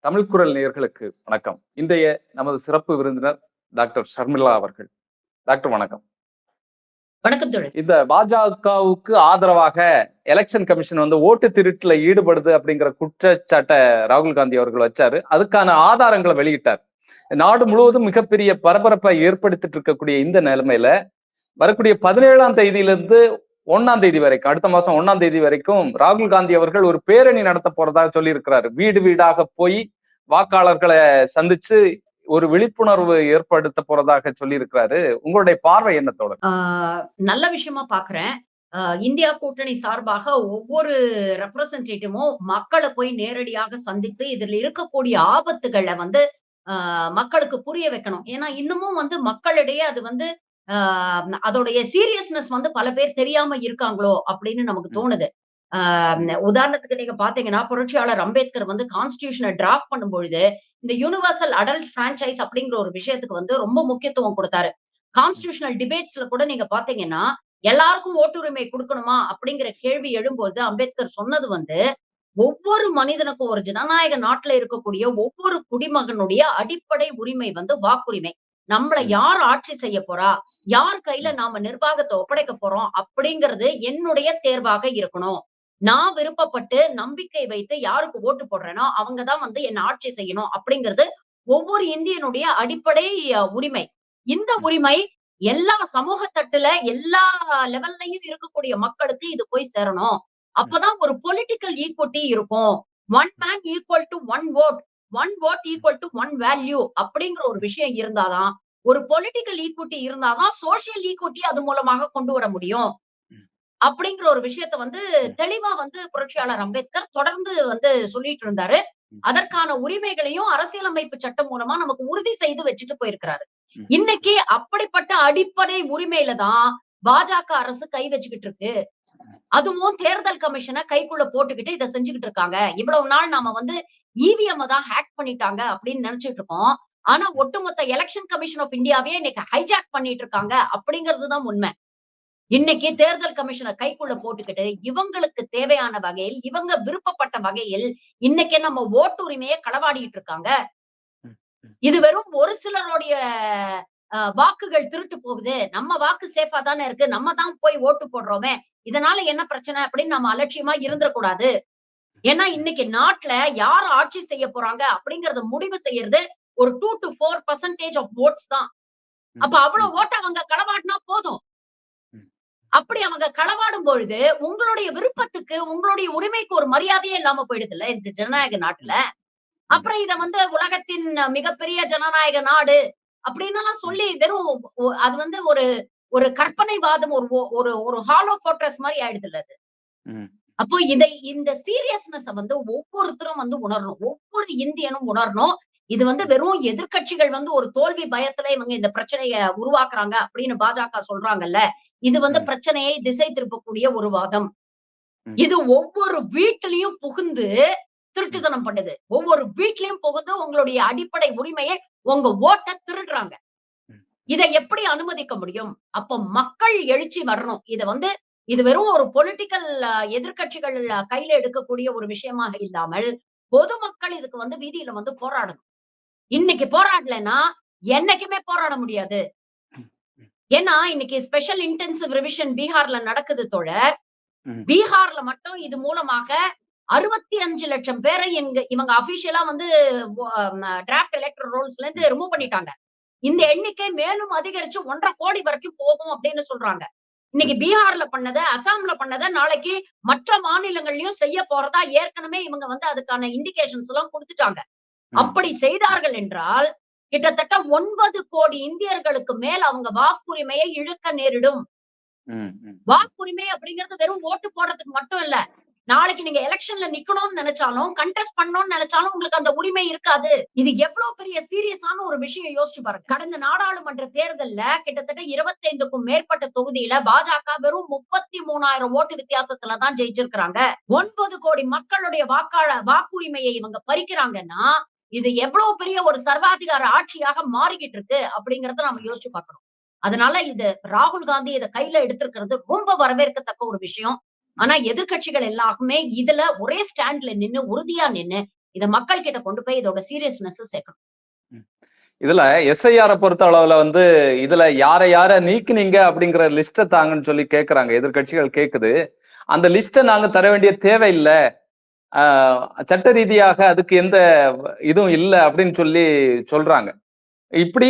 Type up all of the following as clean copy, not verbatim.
தமிழ் குரல் நேயர்களுக்கு வணக்கம். இன்றைய நமது சிறப்பு விருந்தினர் டாக்டர் ஷர்மிளா அவர்கள். டாக்டர் வணக்கம். வணக்கம் தோழர். இந்த பாஜகவுக்கு ஆதரவாக எலெக்ஷன் கமிஷன் ஓட்டு திருட்டுல ஈடுபடுது அப்படிங்கிற குற்றச்சாட்டை ராகுல் காந்தி அவர்கள் வச்சாரு. அதுக்கான ஆதாரங்களை வெளியிட்டார். நாடு முழுவதும் மிகப்பெரிய பரபரப்பை ஏற்படுத்திட்டு இருக்கக்கூடிய இந்த நிலைமையில வரக்கூடிய 17ஆம் தேதியிலிருந்து 1ஆம் தேதி வரைக்கும், அடுத்த மாசம் 1ஆம் தேதி வரைக்கும் ராகுல் காந்தி அவர்கள் ஒரு பேரணி நடத்த போறதாக சொல்லி இருக்கிறாரு. வீடு வீடாக போய் வாக்காளர்களை சந்திச்சு ஒரு விழிப்புணர்வு ஏற்படுத்த போறதாக சொல்லி இருக்கிறாரு. உங்களுடைய பார்வை என்ன தோழர்? நல்ல விஷயமா பாக்குறேன். இந்தியா கூட்டணி சார்பாக ஒவ்வொரு ரெப்ரசன்டேட்டிவும் மக்களை போய் நேரடியாக சந்தித்து இதில் இருக்கக்கூடிய ஆபத்துகளை மக்களுக்கு புரிய வைக்கணும். ஏன்னா இன்னமும் மக்களிடையே அது அதோடைய சீரியஸ்னஸ் பல பேர் தெரியாம இருக்காங்களோ அப்படின்னு நமக்கு தோணுது. உதாரணத்துக்கு நீங்க பாத்தீங்கன்னா புரட்சியாளர் அம்பேத்கர் கான்ஸ்டிடியூஷனை டிராஃப்ட் பண்ணும் பொழுது இந்த யூனிவர்சல் அடல்ட் பிரான்சைஸ் அப்படிங்கிற ஒரு விஷயத்துக்கு ரொம்ப முக்கியத்துவம் கொடுத்தாரு. கான்ஸ்டிடியூஷனல் டிபேட்ஸ்ல கூட நீங்க பாத்தீங்கன்னா எல்லாருக்கும் ஓட்டுரிமை கொடுக்கணுமா அப்படிங்கிற கேள்வி எழும்போது அம்பேத்கர் சொன்னது ஒவ்வொரு மனிதனுக்கும் ஒரு ஜனநாயக நாட்டுல இருக்கக்கூடிய ஒவ்வொரு குடிமகனுடைய அடிப்படை உரிமை வாக்குரிமை. நம்மள யார் ஆட்சி செய்ய போறா, யார் கையில நாம நிர்வாகத்தை ஒப்படைக்க போறோம் அப்படிங்கிறது என்னுடைய தேர்வாக இருக்கணும். நான் விருப்பப்பட்டு நம்பிக்கை வைத்து யாருக்கு ஓட்டு போடுறேனோ அவங்கதான் என்ன ஆட்சி செய்யணும் அப்படிங்கிறது ஒவ்வொரு இந்தியனுடைய அடிப்படை உரிமை. இந்த உரிமை எல்லா சமூக தட்டுல எல்லா லெவல்லையும் இருக்கக்கூடிய மக்களுக்கு இது போய் சேரணும். அப்பதான் ஒரு பொலிட்டிக்கல் ஈக்விட்டி இருக்கும். One man equal to one vote, one vote equal to one value அப்படிங்கிற ஒரு விஷயம் இருந்தாதான், ஒரு பொலிட்டிக்கல் ஈக்விட்டி இருந்தாதான் சோசியல் ஈக்விட்டி அது மூலமாக கொண்டு வர முடியும். அப்படிங்கிற ஒரு விஷயத்த தெளிவா புரட்சியாளர் அம்பேத்கர் தொடர்ந்து சொல்லிட்டு இருந்தாரு. அதற்கான உரிமைகளையும் அரசியலமைப்பு சட்டம் மூலமா நமக்கு உறுதி செய்து வச்சுட்டு போயிருக்கிறாரு. இன்னைக்கு அப்படிப்பட்ட அடிப்படை உரிமையில தான் பாஜக அரசு கை வச்சுக்கிட்டு இருக்கு. அதுவும் தேர்தல் கமிஷனை கைக்குள்ள போட்டுக்கிட்டு இதை செஞ்சுக்கிட்டு இருக்காங்க. இவ்வளவு நாள் நாம இவிஎம் தான் ஹேக் பண்ணிட்டாங்க அப்படின்னு நினைச்சிட்டு இருக்கோம். ஆனா ஒட்டுமொத்த எலெக்ஷன் கமிஷன் ஆஃப் இந்தியாவே இன்னைக்கு ஹைஜாக் பண்ணிட்டு இருக்காங்க அப்படிங்கிறதுதான் உண்மை. இன்னைக்கு தேர்தல் கமிஷனை கைக்குள்ள போட்டுக்கிட்டு இவங்களுக்கு தேவையான வகையில், இவங்க விருப்பப்பட்ட வகையில் இன்னைக்கு நம்ம ஓட்டுரிமையை களவாடிட்டு இருக்காங்க. இது வெறும் ஒரு சிலருடைய வாக்குகள் திருட்டு போகுது, நம்ம வாக்கு சேஃபா தானே இருக்கு, நம்ம தான் போய் ஓட்டு போடுறோமே, இதனால என்ன பிரச்சனை அப்படின்னு நம்ம அலட்சியமா இருந்துடக்கூடாது. ஏன்னா இன்னைக்கு நாட்டுல யார் ஆட்சி செய்ய போறாங்க அப்படிங்கறத முடிவு செய்யறது ஒரு 2 to 4% ஆஃப் ஓட்ஸ் தான். அப்ப அவ்வளவு ஓட்ட அவங்க களவாடினா போதும். அப்படி அவங்க களவாடும் பொழுது உங்களுடைய விருப்பத்துக்கு, உங்களுடைய உரிமைக்கு ஒரு மரியாதையே இல்லாம போயிடுதுல்ல இந்த ஜனநாயக நாட்டுல. அப்புறம் இத உலகத்தின் மிகப்பெரிய ஜனநாயக நாடு அப்படின்னு சொல்லி வெறும் அது ஒரு ஒரு கற்பனைவாதம், ஒரு ஒரு ஹாலோ போர்ட்ரஸ் மாதிரி ஆயிடுதுல்ல அது. அப்போ இந்த சீரியஸ்னஸ் ஒவ்வொருத்தரும் உணரணும். ஒவ்வொரு இந்தியனும் உணரணும். இது வெறும் எதிர்க்கட்சிகள் ஒரு தோல்வி பயத்துல இவங்க இந்த பிரச்சனைய உருவாக்குறாங்க அப்படின்னு பாஜக சொல்றாங்கல்ல. இது பிரச்சனையை திசை திருப்பக்கூடிய ஒரு வாதம். இது ஒவ்வொரு வீட்டிலையும் புகுந்து திருட்டுத்தனம் பண்ணுது. ஒவ்வொரு வீட்லயும் புகுந்து உங்களுடைய அடிப்படை உரிமையை, உங்க ஓட்ட திருடுறாங்க. இதை எப்படி அனுமதிக்க முடியும்? அப்ப மக்கள் எழுச்சி வரணும். இது வெறும் ஒரு பொலிட்டிக்கல் எதிர்க்கட்சிகள் கையில எடுக்கக்கூடிய ஒரு விஷயமாக இல்லாமல் பொதுமக்கள் இதுக்கு வீதியில போராடணும். இன்னைக்கு போராடலைன்னா என்னைக்குமே போராட முடியாது. ஏன்னா இன்னைக்கு ஸ்பெஷல் இன்டென்சிவ் ரிவிஷன் பீகார்ல நடக்குது தோழர். பீகார்ல மட்டும் இது மூலமாக 65 லட்சம் பேரை இவங்க அபிஷியலா டிராஃப்ட் எலக்டரல் ரோல்ஸ்ல இருந்து ரிமூவ் பண்ணிட்டாங்க. இந்த எண்ணிக்கை மேலும் அதிகரிச்சு 1.5 கோடி வரைக்கும் போகும் அப்படின்னு சொல்றாங்க. இன்னைக்கு பீகார்ல பண்ணத, அசாம்ல பண்ணத நாளைக்கு மற்ற மாநிலங்கள்லயும் செய்ய போறதா ஏற்கனவே இவங்க அதுக்கான இண்டிகேஷன்ஸ் எல்லாம் கொடுத்துட்டாங்க. அப்படி செய்தார்கள் என்றால் கிட்டத்தட்ட 9 கோடி இந்தியர்களுக்கு மேல் அவங்க வாக்குரிமையை இழக்க நேரிடும். வாக்குரிமை அப்படிங்கிறது வெறும் ஓட்டு போடுறதுக்கு மட்டும் இல்ல. நாளைக்கு நீங்க எலெக்ஷன்ல நிக்கணும்னு நினைச்சாலும், கண்டெஸ்ட் பண்ணணும்னு நினைச்சாலும் உங்களுக்கு அந்த உரிமை இருக்காது. இது எவ்வளவு பெரிய சீரியஸான ஒரு விஷயம் யோசிச்சு பாருங்க. கடந்த நாடாளுமன்ற தேர்தல்ல கிட்டத்தட்ட 25க்கும் மேற்பட்ட தொகுதியில பாஜக வெறும் 33,000 ஓட்டு வித்தியாசத்துல தான் ஜெயிச்சிருக்காங்க. 9 கோடி மக்களுடைய வாக்குரிமையை இவங்க பறிக்கிறாங்கன்னா இது எவ்வளவு பெரிய ஒரு சர்வாதிகார ஆட்சியாக மாறிக்கிட்டு இருக்கு அப்படிங்கறத நாம யோசிச்சு பார்க்கணும். அதனால இது ராகுல் காந்தி இதை கையில எடுத்திருக்கிறது ரொம்ப வரவேற்கத்தக்க ஒரு விஷயம். ஆனா எதிர்க்கட்சிகள் எல்லாருமே இதுல ஒரே ஸ்டாண்ட்ல நின்னு, உறுதியா நின்னு இத மக்கள் கிட்ட கொண்டு போய் இதோட சீரியஸ்னஸ் சேர்க்கணும். இதுல எஸ்ஐஆர பொறுத்த அளவுல வந்து இதுல யார யார நீக்குனீங்க அப்படிங்கிற லிஸ்ட தாங்கன்னு சொல்லி கேக்குறாங்க. எதிர்க்கட்சிகள் கேக்குது. அந்த லிஸ்ட நாங்க தர வேண்டிய தேவை இல்ல. சட்ட ரீதியாக அதுக்கு எந்த இதுவும் இல்ல அப்படின்னு சொல்லி சொல்றாங்க. இப்படி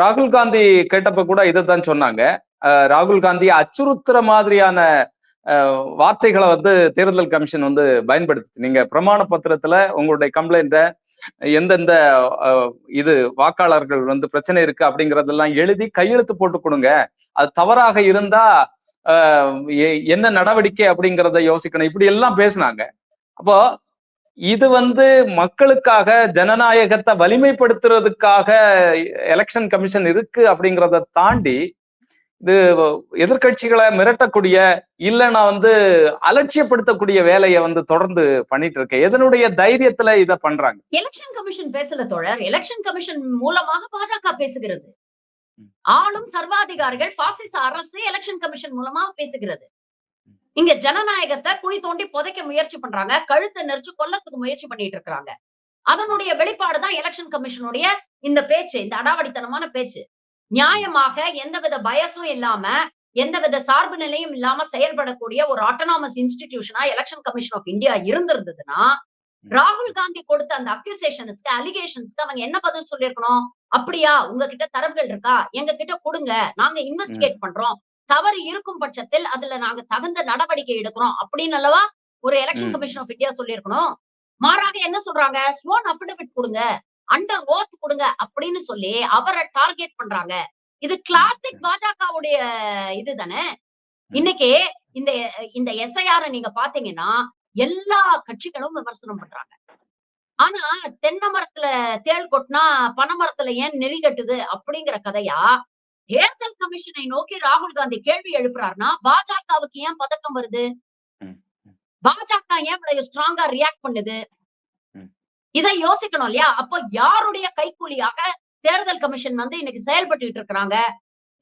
ராகுல் காந்தி கேட்டப்ப கூட இதைத்தான் சொன்னாங்க. ராகுல் காந்தியை அச்சுறுத்துற மாதிரியான வார்த்தைகளை வந்து தேர்தல் கமிஷன் வந்து பயன்படுத்துச்சு. நீங்க பிரமாண பத்திரத்துல உங்களுடைய கம்ப்ளைண்ட எந்தெந்த இது வாக்காளர்கள் வந்து பிரச்சனை இருக்கு அப்படிங்கறதெல்லாம் எழுதி கையெழுத்து போட்டு கொடுங்க. அது தவறாக இருந்தா என்ன நடவடிக்கை அப்படிங்கறத யோசிக்கணும். இப்படி எல்லாம் பேசினாங்க. அப்போ இது வந்து மக்களுக்காக ஜனநாயகத்தை வலிமைப்படுத்துறதுக்காக எலெக்ஷன் கமிஷன் இருக்கு அப்படிங்கறத தாண்டி இது எதிர்கட்சிகளை மிரட்டக்கூடிய இல்லைன்னா வந்து அலட்சியப்படுத்தக்கூடிய வேலையை வந்து தொடர்ந்து பண்ணிட்டு இருக்கேன். எதனுடைய தைரியத்துல இத பண்றாங்க? எலெக்ஷன் கமிஷன் பேசல தோழர். எலெக்ஷன் கமிஷன் மூலமாக பாஜக பேசுகிறது. ஆளும் சர்வாதிகாரிகள் பாசிச அரசு எலெக்ஷன் கமிஷன் மூலமா பேசுகிறது. இங்க ஜனநாயகத்தை குழி தோண்டி புதைக்க முயற்சி பண்றாங்க. கழுத்தை நெரிச்சு கொல்லத்துக்கு முயற்சி பண்ணிட்டு இருக்காங்க. அதனுடைய வெளிப்பாடுதான் எலெக்ஷன் கமிஷனுடைய இந்த பேச்சு, இந்த அடாவடித்தனமான பேச்சு. நியாயமாக எந்தவித பயசும் இல்லாம, எந்தவித சார்பு நிலையும் இல்லாம செயல்படக்கூடிய ஒரு ஆட்டோனாமஸ் இன்ஸ்டிடியூஷனா எலெக்ஷன் கமிஷன் ஆஃப் இந்தியா இருந்திருந்ததுன்னா, ராகுல் காந்தி கொடுத்த அந்த அக்யூசேஷன்ஸ்க்கு, அலிகேஷன்ஸ்க்கு அவங்க என்ன பதில் சொல்லியிருக்கணும்? அப்படியா, உங்ககிட்ட தரவுகள் இருக்கா? எங்க கிட்ட கொடுங்க. நாங்க இன்வெஸ்டிகேட் பண்றோம். தவறு இருக்கும் பட்சத்தில் அதுல நாங்க தகுந்த நடவடிக்கை எடுக்கிறோம் அப்படின்னு அல்லவா ஒரு எலெக்ஷன் கமிஷன் ஆஃப் இந்தியா சொல்லியிருக்கணும். மாறாக என்ன சொல்றாங்க? ஸ்வோன் அஃபிடவிட் கொடுங்க, அண்டர் ஓத் கொடுங்க அப்படின்னு சொல்லி அவரை டார்கெட் பண்றாங்க. இது கிளாசிக் பாஜகவுடைய இதுதானே. இன்னைக்கு இந்த இந்த எஸ்ஐஆர் நீங்க பாத்தீங்கன்னா எல்லா கட்சிகளும் விமர்சனம் பண்றாங்க. ஆனா தென்னை மரத்துல தேள் கொட்டினா பனை மரத்துல ஏன் நெறி கட்டுது அப்படிங்கிற கதையா தேர்தல் கமிஷனை நோக்கி ராகுல் காந்தி கேள்வி எழுப்புறாருன்னா பாஜகவுக்கு ஏன் பதட்டம் வருது? பாஜக ஏன் இவ்வளவு ஸ்ட்ராங்கா ரியாக்ட் பண்ணுது? இதை யோசிக்கணும் இல்லையா? அப்போ யாருடைய கைக்கூலியாக தேர்தல் கமிஷன் வந்து இன்னைக்கு செயல்பட்டு இருக்கிறாங்க?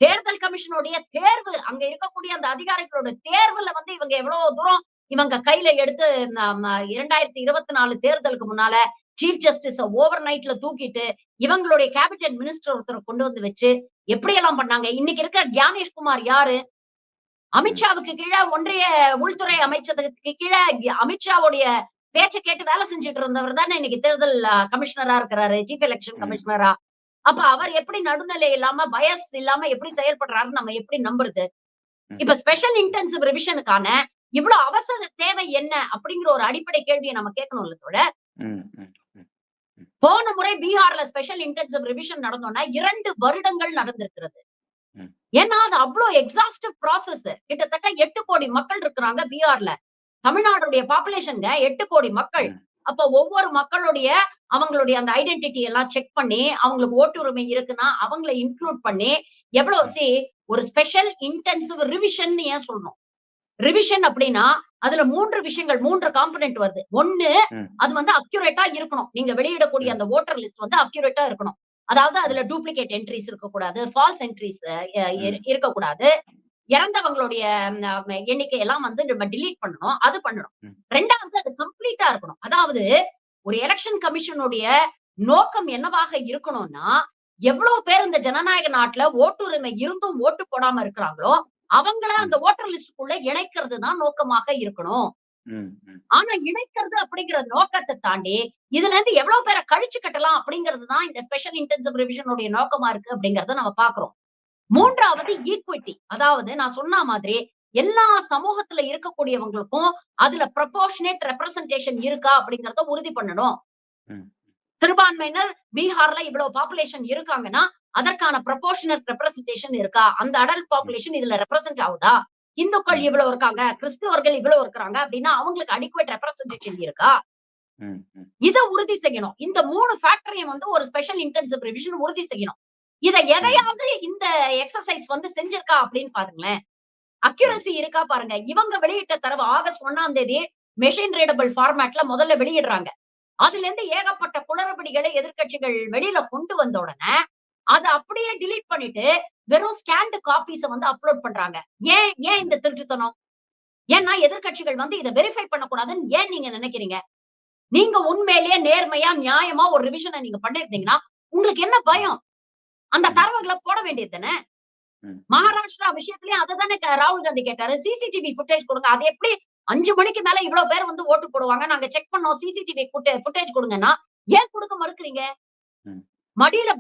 தேர்தல் கமிஷனுடைய தேர்வு, அங்க இருக்கக்கூடிய அந்த அதிகாரிகளோட தேர்வுல வந்து இவங்க எவ்வளவு தூரம் இவங்க கையில எடுத்து 2024 தேர்தலுக்கு முன்னால சீஃப் ஜஸ்டிஸ் ஓவர் நைட்ல தூக்கிட்டு இவங்களுடைய கேபினட் மினிஸ்டர் ஒருத்தரை கொண்டு வந்து வச்சு எப்படி எல்லாம் பண்ணாங்க. இன்னைக்கு இருக்க ஞானேஷ்குமார் யாரு? அமித்ஷாவுக்கு கீழே ஒன்றிய உள்துறை அமைச்சகத்துக்கு கீழே அமித்ஷாவுடைய பேச்சை கேட்டு வேலை செஞ்சுட்டு இருந்தவர் தானே இன்னைக்கு தேர்தல் கமிஷனரா இருக்கிறாரு, சீஃப் எலெக்ஷன் கமிஷனரா. அப்ப அவர் எப்படி நடுநிலை இல்லாம பயஸ் இல்லாம எப்படி செயல்படுறாருன்னு நம்ம எப்படி நம்புறது? இப்ப ஸ்பெஷல் இன்டென்சிவ் ரிவிஷனுக்கான இவ்வளவு அவசர தேவை என்ன அப்படிங்கிற ஒரு அடிப்படை கேள்வியை நம்ம கேட்கணும் இல்லத்தோட. போன முறை பீகார்ல ஸ்பெஷல் இன்டென்சிவ் ரிவிஷன் நடந்தோம்னா 2 வருடங்கள் நடந்திருக்கிறது. ஏன்னா அது அவ்வளவு எக்ஸாஸ்டிவ் ப்ராசஸ். கிட்டத்தட்ட 8 கோடி மக்கள் இருக்கிறாங்க பீகார்ல. தமிழ்நாடுடைய பாப்புலேஷன் 8 கோடி மக்கள். அப்ப ஒவ்வொரு மக்களுடைய அவங்களுடைய அந்த ஐடென்டிட்டி எல்லாம் செக் பண்ணி அவங்களுக்கு ஓட்டுரிமை இருக்குன்னா அவங்களை இன்க்ளூட் பண்ணி எவ்வளவு ஒரு ஸ்பெஷல் இன்டென்சிவ் ரிவிஷன் ஏன் சொல்லணும்? ரிவிஷன் அப்படின்னா அதுல 3 விஷயங்கள், 3 காம்பனன்ட் வருது. ஒண்ணு, அது வந்து அக்யூரேட்டா இருக்கணும். நீங்க வெளியிடக்கூடிய அந்த ஓட்டர் லிஸ்ட் வந்து அக்யூரேட்டா இருக்கணும். அதாவது அதுல டூப்ளிகேட் என்ட்ரிஸ் இருக்கக்கூடாது, ஃபால்ஸ் என்ட்ரிஸ் இருக்கக்கூடாது. இறந்தவங்களுடைய எண்ணிக்கை எல்லாம் வந்து நம்ம டிலீட் பண்ணணும். அது பண்ணணும். 2வது, அது கம்ப்ளீட்டா இருக்கணும். அதாவது ஒரு எலெக்ஷன் கமிஷனுடைய நோக்கம் என்னவாக இருக்கணும்னா, எவ்வளவு பேர் இந்த ஜனநாயக நாட்டுல ஓட்டுரிமை இருந்தும் ஓட்டு போடாம இருக்கிறாங்களோ அவங்கள அந்த ஓட்டர் லிஸ்டுக்குள்ள இணைக்கிறது தான் நோக்கமாக இருக்கணும். ஆனா இணைக்கிறது அப்படிங்கிற நோக்கத்தை தாண்டி இதுல இருந்து எவ்வளவு பேரை கழிச்சு கட்டலாம் அப்படிங்கிறது தான் இந்த ஸ்பெஷல் இன்டென்சிவ் ரிவிஷனுடைய நோக்கமா இருக்கு அப்படிங்கறத நம்ம பாக்குறோம். 3வது ஈக்விட்டி. அதாவது நான் சொன்ன மாதிரி எல்லா சமூகத்துல இருக்கக்கூடியவங்களுக்கும் அதுல ப்ரொபோர்ஷனேட் ரெப்ரசன்டேஷன் இருக்கா அப்படிங்கறத உறுதி பண்ணணும். சிறுபான்மையினர் பீகார்ல இவ்வளவு பாப்புலேஷன் இருக்காங்கன்னா அதற்கான ப்ரொபோர்ஷனல் ரெப்ரசன்டேஷன் இருக்கா? அந்த அடல்ட் பாப்புலேஷன் இதுல ரெப்ரசென்ட் ஆகுதா? இந்துக்கள் இவ்வளவு இருக்காங்க, கிறிஸ்தவர்கள் இவ்வளவு இருக்கிறாங்க அப்படின்னா அவங்களுக்கு அடிக்குவேட் ரெப்ரசன்டேஷன் இருக்கா? இத உறுதி செய்யணும். இந்த 3 ஃபேக்டரையும் வந்து ஒரு ஸ்பெஷல் இன்டென்சிவ் ரிவிஷன் உறுதி செய்யணும். இத எதையாவது இந்த எக்ஸர்சைஸ் வந்து செஞ்சிருக்கா அப்படின்னு பாருங்களேன். அக்யூரசி இருக்கா பாருங்க. இவங்க வெளியிட்ட தரவு ஆகஸ்ட் 1ஆம் தேதி மெஷின் ரீடபிள் ஃபார்மேட்ல முதல்ல வெளியிடுறாங்க. அதுல இருந்து ஏகப்பட்ட குளறுபடிகளை எதிர்க்கட்சிகள் வெளியில கொண்டு வந்த உடனே அதை அப்படியே டிலீட் பண்ணிட்டு வெறும் ஸ்கேன்டு காப்பீஸ வந்து அப்லோட் பண்றாங்க. ஏன் இந்த திருட்டுத்தனம்? ஏன்னா எதிர்க்கட்சிகள் வந்து இதை வெரிஃபை பண்ணக்கூடாதுன்னு ஏன் நீங்க நினைக்கிறீங்க? நீங்க உண்மையிலேயே நேர்மையா, நியாயமா ஒரு ரிவிஷன நீங்க பண்ணியிருந்தீங்கன்னா, உங்களுக்கு என்ன பயம்? அந்த ம், தரவுகள போட வேண்டியது தானே! ம், ம், மகாராஷ்டிரா விஷயத்திலயும் அததானே ராகுல் காந்தி கேட்டாரு. சிசிடிவி ஃபுட்டேஜ் குடுங்க. அது எப்படி 5 மணிக்கு மேல இவ்ளோ பேர் வந்து ஓட்டு போடுவாங்க. நாங்க செக் பண்ணோம். சிசிடிவி ஃபுட்டேஜ் குடுங்கன்னா, ஏன் குடுக்க மறுக்கிறீங்க? ம், மடியில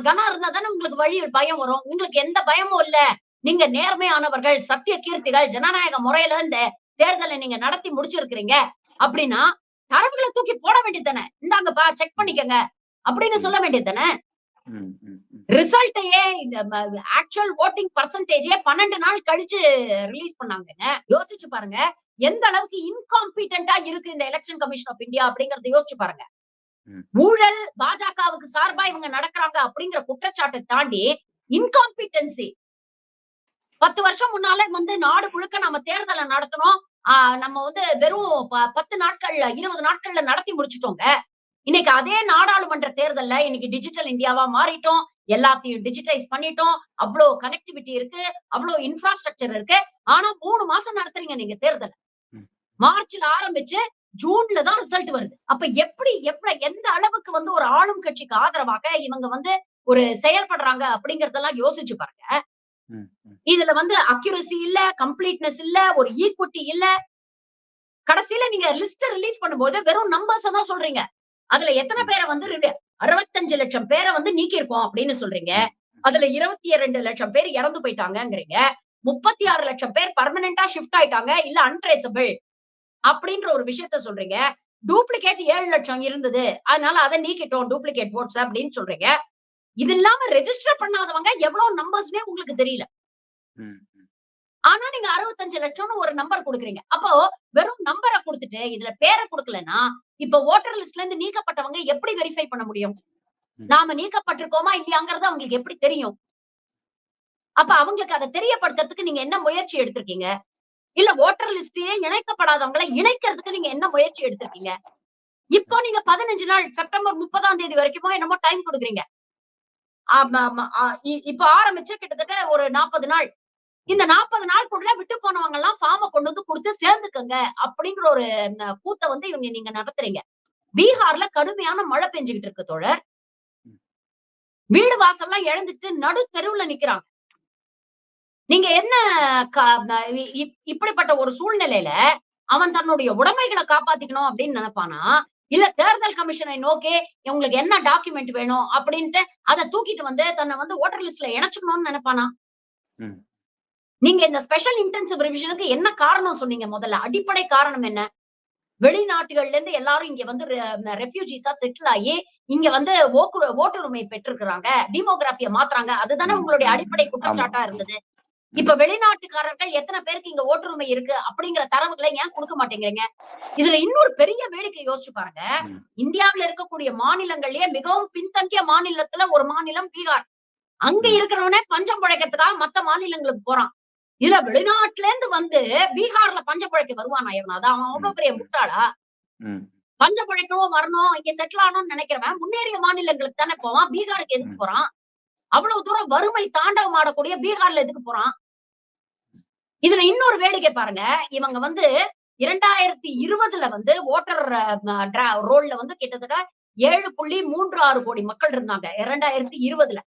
கனம் இருந்தா தானே உங்களுக்கு பயம் வரும். உங்களுக்கு எந்த பயமும் இல்ல. நீங்க நேர்மையானவர்கள், சத்திய கீர்த்திகள், ஜனநாயக முறையில இந்த தேர்தல நீங்க நடத்தி முடிச்சிருக்கிறீங்க. அப்படின்னா, தரவுகள தூக்கி போட வேண்டியது தானே. இந்தாங்கப்பா செக் ம், பண்ணிக்கங்க. அப்படின்னு ம், சொல்ல வேண்டியது தானே. ம், ம், ம். ரிசல்ட்டையே இந்த ஆக்சுவல் வோட்டிங் பெர்சன்டேஜே 12 நாள் கழிச்சு ரிலீஸ் பண்ணாங்கங்க. யோசிச்சு பாருங்க. எந்த அளவுக்கு இன்காம்பிட்டன்ட்டா இருக்கு இந்த எலக்ஷன் கமிஷன் ஆஃப் இந்தியா அப்படிங்கறத யோசிச்சு பாருங்க. ம். ஊழல் பாஜகவுக்கு சார்பா இவங்க நடக்குறாங்க அப்படிங்கிற குற்றச்சாட்ட தாண்டி இன்காம்பிட்டன்சி 10 வருஷம் முன்னால வந்து நாடு முழுக்க நம்ம தேர்தல நடத்தணும். ஆ நம்ம வந்து வெறும் 10 நாட்கள்ல 20 நாட்கள்ல நடத்தி முடிச்சுட்டோங்க. இன்னைக்கு அதே நாடாளுமன்ற தேர்தல்ல இன்னைக்கு டிஜிட்டல் இந்தியாவா மாறிட்டோம். எல்லாத்தையும் டிஜிட்டைஸ் பண்ணிட்டோம். அவ்ளோ கனெக்டிவிட்டி இருக்கு. அவ்ளோ இன்ஃப்ராஸ்ட்ரக்சர் இருக்கு. ஆனா 3 மாசம் நடத்துறீங்க நீங்க தேர்தல. ம். மார்ச்ல ஆரம்பிச்சு ஜூன்ல தான் ரிசல்ட் வருது. அப்ப எந்த அளவுக்கு வந்து ஒரு ஆளும் கட்சிக்கு ஆதரவாக இவங்க வந்து ஒரு செயல்படுறாங்க அப்படிங்கிறதெல்லாம் யோசிச்சு பாருங்க. ம், ம், இதுல வந்து அக்யூரசி இல்ல, கம்ப்ளீட்னஸ் இல்ல, ஒரு ஈக்விட்டி இல்ல. கடைசியில நீங்க லிஸ்ட்ட ரிலீஸ் பண்ணும்போது வெறும் நம்பர்ஸ தான் சொல்றீங்க. அதுல எத்தன ம், பேர வந்து 65,00,000 பேர வந்து நீக்கியிருக்கோம் அப்படின்னு சொல்றீங்க. ம், அதுல 22,00,000 பேர் இறந்து போயிட்டாங்கங்கிறீங்க. 36,00,000 பேர் பெர்மனன்ட்டா ஷிஃப்ட் ஆயிட்டாங்க. இல்ல அன்ட்ரேசபிள் அப்படின்ற ஒரு விஷயத்த சொல்றீங்க. டூப்ளிகேட் 7,00,000 இருந்தது. அதனால அத நீக்கிட்டோம். டூப்ளிகேட் வோட்ஸ் அப்படின்னு சொல்றீங்க. இது இல்லாம ரெஜிஸ்டர் பண்ணாதவங்க எவ்வளவு நம்பர்ஸ்ன்னே உங்களுக்கு தெரியல. ம், ம், ஆனா நீங்க 65,00,000ன்னு ஒரு நம்பர் குடுக்குறீங்க. அப்போ வெறும் நம்பர குடுத்துட்டு, இதுல பேர குடுக்கலன்னா, இப்ப வோட்டர் லிஸ்ட்ல இருந்து நீக்கப்பட்டவங்க எப்படி வெரிஃபை பண்ண முடியும்? ம், நாம நீக்கப்பட்டிருக்கோமா, இல்லையாங்கிறது அவங்களுக்கு எப்படி தெரியும்? அப்ப அவங்களுக்கு அத தெரியப்படுத்துறதுக்கு நீங்க என்ன முயற்சி எடுத்திருக்கீங்க? இல்ல வோட்டர் லிஸ்ட்லயே இணைக்கப்படாதவங்கள இணைக்கிறதுக்கு நீங்க என்ன முயற்சி எடுத்திருக்கீங்க? இப்போ நீங்க 15 நாள் செப்டம்பர் 30ஆம் தேதி வரைக்குமோ என்னமோ டைம் குடுக்குறீங்க. ஆமாமா. இப்ப ஆரம்பிச்சு கிட்டத்தட்ட ஒரு 40 நாள். இந்த ம், 40 நாளுக்குள்ள விட்டு போனவங்கலாம் ஃபார்ம கொண்டு வந்து குடுத்து சேர்ந்துக்கங்க. அப்படிங்கிற ஒரு கூத்த வந்து நீங்க நடத்துறீங்க. பீகார்ல கடுமையான மழை பெஞ்சுகிட்டு இருக்கு தோழர். ம், வீடு வாசல்லாம் இழந்துட்டு நடு தெருவுல நிக்கிறாங்க. நீங்க என்ன க ந இ இப் இப்படிப்பட்ட ஒரு சூழ்நிலையில, அவன் தன்னுடைய உடைமைகள காப்பாத்திக்கணும் அப்படின்னு நெனைப்பானா? இல்ல தேர்தல் கமிஷனை நோக்கி உங்களுக்கு என்ன டாக்குமெண்ட் வேணும் அப்படின்ட்டு அத தூக்கிட்டு வந்து தன்ன வந்து வோட்டர் லிஸ்ட்ல இணைச்சுக்கணும்னு நெனைப்பானா? ம். நீங்க இந்த ஸ்பெஷல் இன்டென்சிவ் ரிவிஷனுக்கு என்ன காரணம் சொன்னீங்க முதல்ல? அடிப்படை காரணம் என்ன? வெளிநாட்டுகள்ல இருந்து எல்லாரும் இங்க வந்து ரெஃப்யூஜிஸா செட்டில் ஆயி, இங்க வந்து ஓட்டுரிமை பெற்றிருக்கிறாங்க. டெமோகிராஃபிய மாத்துறாங்க. அதுதானே ம், உங்களுடைய ம், அடிப்படை ம். ஆமா. குற்றச்சாட்டா இருந்தது. ம், இப்ப வெளிநாட்டுக்காரர்கள் எத்தன பேருக்கு இங்க ஓட்டுரிமை இருக்கு அப்படிங்கிற தரவுகள ஏன் குடுக்க மாட்டேங்கிறீங்க? இதுல இன்னொரு பெரிய வேடிக்கை யோசிச்சு பாருங்க. ம், இந்தியாவுல இருக்கக்கூடிய மாநிலங்கள்லயே மிகவும் பின்தங்கிய மாநிலத்துல ஒரு மாநிலம் பீகார். அங்க ம், இருக்கிறவனே பஞ்சம் பிழைக்கிறதுக்காக மத்த மாநிலங்களுக்கு போறான். இதுல வெளிநாட்டுல இருந்து வந்து பீகார்ல பஞ்சம் பிழைக்க வருவானா எவனாவது? அவன் ம், அவ்வளவு பெரிய ம், முட்டாளா? ம், பஞ்சம் பிழைக்கவும் வரணும், இங்க செட்டில் ஆகணும்னு நினைக்கிறவன் முன்னேறிய மாநிலங்களுக்கு தானே போவான். பீகாருக்கு எதுக்கு ம், போறான்? அவ்வளவு தூரம் வறுமை தாண்டவம் ஆடக்கூடிய பீகார்ல எதுக்கு போறான்? இதுல இன்னொரு வேடிக்கை பாருங்க. இவங்க வந்து 2020ல வந்து வோட்டர் ரோல்ல வந்து கிட்டத்தட்ட 7.36 கோடி மக்கள் இருந்தாங்க. 2020ல.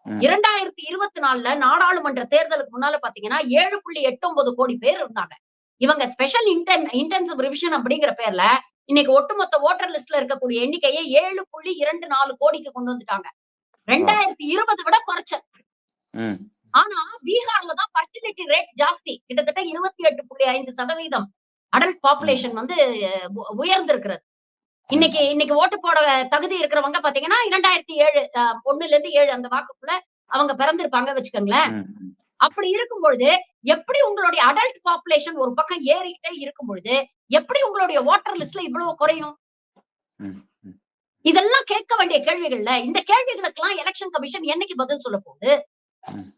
ம். 2024ல நாடாளுமன்ற தேர்தலுக்கு முன்னால பார்த்தீங்கன்னா, 7.89 கோடி பேர் இருந்தாங்க. இவங்க ஸ்பெஷல் இன்டென்சிவ் ரிவிஷன் அப்படிங்கிற பேர்ல, இன்னைக்கு ஒட்டுமொத்த வோட்டர் லிஸ்ட்ல இருக்கக்கூடிய எண்ணிக்கைய 7.24 கோடிக்கு கொண்டு வந்துட்டாங்க. ஆ. 2020 விட குறைச்ச. ம், ஆனா, பீகார்ல தான் ஃபெர்டிலிட்டி ரேட் ஜாஸ்தி. கிட்டத்தட்ட 28.5% அடல்ட் ம், பாப்புலேஷன் வந்து உயர்ந்திருக்கிறது. ம், இன்னைக்கு இன்னைக்கு ஓட்டு போட தகுதி இருக்கிறவங்க பார்த்தீங்கன்னா, 2007 1லேருந்து 7 அந்த வாக்குக்குள்ள அவங்க பிறந்திருப்பாங்க வச்சுக்கங்களேன். ம், ம், அப்படி இருக்கும் பொழுது, எப்படி உங்களுடைய அடல்ட் பாப்புலேஷன் ஒரு பக்கம் ஏறிக்கிட்டே இருக்கும் பொழுது, எப்படி உங்களுடைய வோட்டர் லிஸ்ட்ல இவ்வளவு குறையும்? ம், ம், இதெல்லாம் கேட்க வேண்டிய கேள்விகள்ல. இந்த கேள்விகளுக்கெல்லாம் எலக்ஷன் கமிஷன் என்னைக்கு பதில் சொல்லப் போகுது? ம்,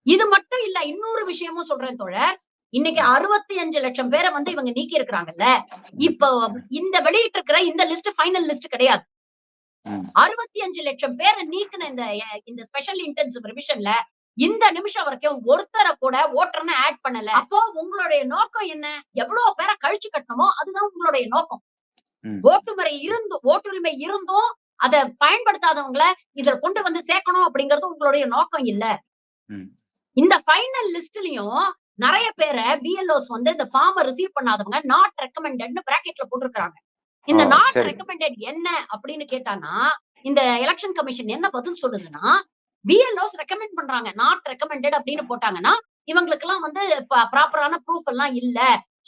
இது மட்டும் இல்ல. இன்னொரு விஷயமும் சொல்றேன் தோழர். இன்னைக்கு 65,00,000 பேர வந்து இவங்க நீக்கி இருக்கிறாங்கல்ல. ம், இப்போ இந்த வெளியிட்டு இருக்கிற இந்த லிஸ்ட் ஃபைனல் லிஸ்ட் கிடையாது. ம். 65,00,000 பேர நீக்குன இந்த ஸ்பெஷல் இன்டென்சிவ் ரிவிஷன்ல இந்த நிமிஷம் வரைக்கும் ஒருத்தர கூட வோட்டர்ன்னு ஆட் பண்ணல. அப்போ உங்களுடைய நோக்கம் என்ன? எவ்வளவு பேர கழிச்சு கட்டணுமோ அதுதான் உங்களுடைய நோக்கம். ம். ஓட்டுரிமை இருந்தும் அத பயன்படுத்தாதவங்கள இதுல கொண்டு வந்து சேர்க்கணும் அப்படிங்கிறது உங்களுடைய நோக்கம் இல்ல. ம். இந்த ஃபைனல் லிஸ்ட்லயும் நெறைய பேர பிஎல்ஓஸ் வந்து இந்த ஃபார்ம ரிசீவ் பண்ணாதவங்க நாட் ரெக்கமெண்டட்ன்னு பிராக்கெட்ல போட்டிருக்காங்க. ஓ! இந்த நாட் சரி. ரெக்கமெண்டட் என்ன அப்படின்னு கேட்டானா, இந்த எலக்ஷன் கமிஷன் என்ன பதில் சொல்லுதுன்னா, பிஎல்ஓஸ் ரெக்கமெண்ட் பண்றாங்க. நாட் ரெக்கமெண்டட் அப்படின்னு போட்டாங்கன்னா, இவங்களுக்கெல்லாம் வந்து ப்ராப்பரான ப்ரூஃப் எல்லாம் இல்ல.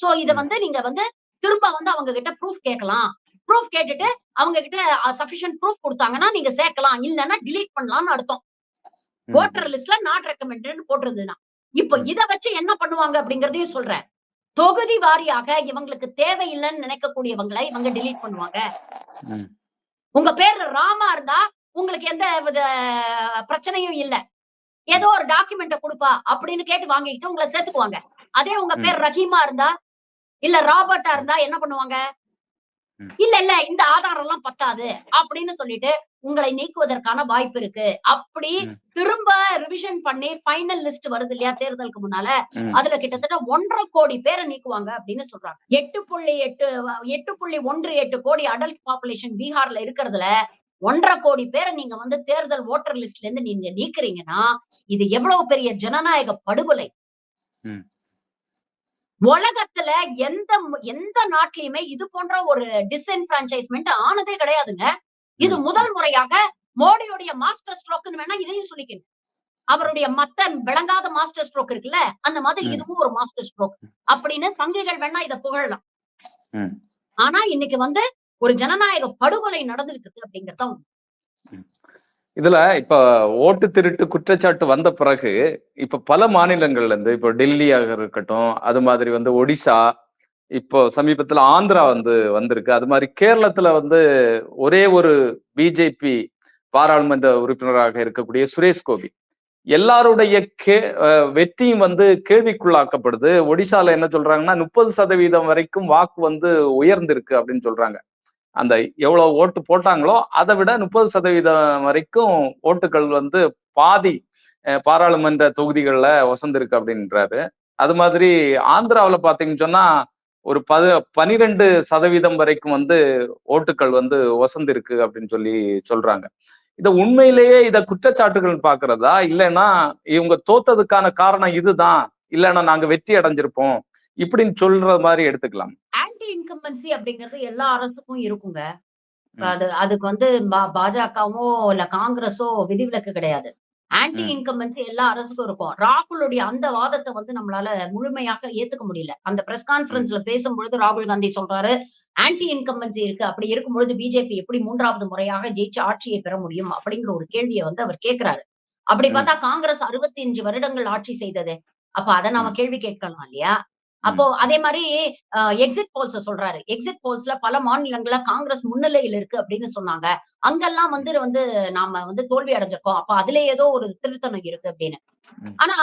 சோ இத ம். வந்து நீங்க வந்து திரும்ப வந்து அவங்க கிட்ட ப்ரூஃப் கேட்கலாம். ப்ரூஃப் கேட்டுட்டு அவங்க கிட்ட சஃபிஷியன்ட் ப்ரூஃப் குடுத்தாங்கன்னா நீங்க சேர்க்கலாம். இல்லன்னா டிலீட் பண்ணலாம்னு அர்த்தம். ம். வோட்டர் லிஸ்ட்ல நாட் ரெக்கமெண்டட்ன்னு போட்டிருந்ததுன்னா. இப்ப ம். இத வச்சு என்ன பண்ணுவாங்க அப்படிங்கிறதையும் சொல்றேன். தொகுதி வாரியாக இவங்களுக்கு தேவையில்லன்னு நினைக்கக்கூடியவங்கள இவங்க டிலீட் பண்ணுவாங்க. ம். உங்க பேரு ராமா இருந்தா, உங்களுக்கு எந்த வித பிரச்சனையும் இல்ல. ஏதோ ஒரு டாக்குமெண்ட்ட குடுப்பா அப்படின்னு கேட்டு வாங்கிட்டு உங்கள சேர்த்துக்குவாங்க. அதே உங்க ம். பேர் ரஹீமா இருந்தா, இல்ல ராபர்ட்டா ம். இருந்தா என்ன பண்ணுவாங்க? ம். இல்ல இந்த ஆதாரம்லாம் பத்தாது அப்படின்னு சொல்லிட்டு உங்களை நீக்குவதற்கான வாய்ப்பு இருக்கு. அப்படி ம். திரும்ப ரிவிஷன் பண்ணி ஃபைனல் லிஸ்ட் வருது இல்லையா தேர்தலுக்கு முன்னால, ம். அதுல கிட்டத்தட்ட 1,50,00,000 கோடி பேர நீக்குவாங்க அப்படின்னு சொல்றாங்க. 8.18 கோடி அடல்ட் பாப்புலேஷன் பீகார்ல இருக்கிறதுல 1,50,00,000 கோடி பேர நீங்க வந்து தேர்தல் வோட்டர் லிஸ்ட்ல இருந்து நீங்க நீக்குறீங்கன்னா, இது எவ்வளவு பெரிய ஜனநாயக படுகொலை. ம். உலகத்துல எந்த நாட்டிலயுமே இது போன்ற ஒரு டிஸ்என்ஃபிரான்சைஸ்மென்ட் ஆனதே கிடையாதுங்க. இது ம். முதல் முறையாக மோடியுடைய மாஸ்டர் ஸ்ட்ரோக்ன்னு வேணா இதையும் சொல்லிக்கங்க. அவருடைய மத்த விளங்காத மாஸ்டர் ஸ்ட்ரோக் இருக்குல்ல, அந்த மாதிரி ம். இதுவும் ஒரு மாஸ்டர் ஸ்ட்ரோக். அப்படின்னு சங்கிகள் வேணா இத புகழலாம். ம். ஆனா இன்னைக்கு வந்து ஒரு ஜனநாயக படுகொலை நடந்துகிட்டு இருக்கு அப்படிங்கிறது தான் உண்மை. ம். இதுல இப்ப ஓட்டு திருட்டு குற்றச்சாட்டு வந்த பிறகு, இப்ப பல மாநிலங்கள்ல இருந்து, இப்போ டெல்லியாக இருக்கட்டும், அது மாதிரி வந்து ஒடிஷா, இப்போ சமீபத்துல ஆந்திரா வந்திருக்கு. அது மாரி கேரளத்துல வந்து ஒரே ஒரு பிஜேபி பாராளுமன்ற உறுப்பினராக இருக்கக்கூடிய சுரேஷ் கோபி. எல்லாருடைய கே அ வெற்றியும் வந்து கேள்விக்குள்ளாக்கப்படுது. ஒடிஷால என்ன சொல்றாங்கன்னா, 30% வரைக்கும் வாக்கு வந்து உயர்ந்திருக்கு அப்படின்னு சொல்றாங்க. அந்த எவ்வளவு ஓட்டு போட்டாங்களோ, அத விட 30% வரைக்கும் ஓட்டுகள் வந்து பாதி பாராளுமன்ற தொகுதிகள்ல ஒசந்திருக்கு அப்படின்றாரு. அது மாதிரி ஆந்திராவுல பார்த்தீங்கன்னு சொன்னா, ஒரு 12% வரைக்கும் வந்து ஓட்டுக்கள் வந்து ஒசந்திருக்கு அப்படின்னு சொல்றாங்க. இத குற்றச்சாட்டுகள் பார்க்கிறதா? இல்லன்னா இவங்க தோத்ததுக்கான காரணம் இதுதான். இல்லன்னா நாங்க வெற்றி அடைஞ்சிருப்போம். இப்படின்னு சொல்ற மாரி எடுத்துக்கலாம். ஆன்டி இன்கம்பன்சி அப்படிங்கிறது எல்லா அரசுக்கும் இருக்குங்க. ம். அதுக்கு வந்து பாஜகவோ இல்ல காங்கிரஸோ விதிவிலக்கு கிடையாது. ஆன்டி ம். இன்கம்பன்சி எல்லா அரசுக்கும் இருக்கும். ராகுலுடைய அந்த வாதத்த வந்து நம்மளால முழுமையாக ஏத்துக்க முடியல. அந்த பிரஸ் ம். கான்ஃபரன்ஸ்ல பேசும்பொழுது ராகுல் காந்தி சொல்றாரு, ஆன்டி இன்கம்பன்சி இருக்கு. அப்படி இருக்கும்பொழுது பிஜேபி எப்படி 3வது முறையாக ஜெயிச்சு ஆட்சியை பெற முடியும்? அப்படிங்கிற ஒரு கேள்விய வந்து அவர் கேட்கிறாரு. அப்படி ம். பார்த்தா காங்கிரஸ் 65 வருடங்கள் ஆட்சி செய்ததே. அப்ப அத நாம ம். கேள்வி கேட்கலாம் இல்லையா? அப்போ ம். அதே மாரி எக்ஸிட் போல்ஸ சொல்றாரு. எக்ஸிட் போல்ஸ்ல பல மாநிலங்கள்ல காங்கிரஸ் முன்னிலையில இருக்கு அப்படின்னு சொன்னாங்க. அங்கெல்லாம் வந்து ம். வந்து நாம வந்து தோல்வி அடைஞ்சிருக்கோம். அப்ப அதுல ஏதோ ஒரு திருத்தம் இருக்கு அப்படின்னு. ம். ஆனா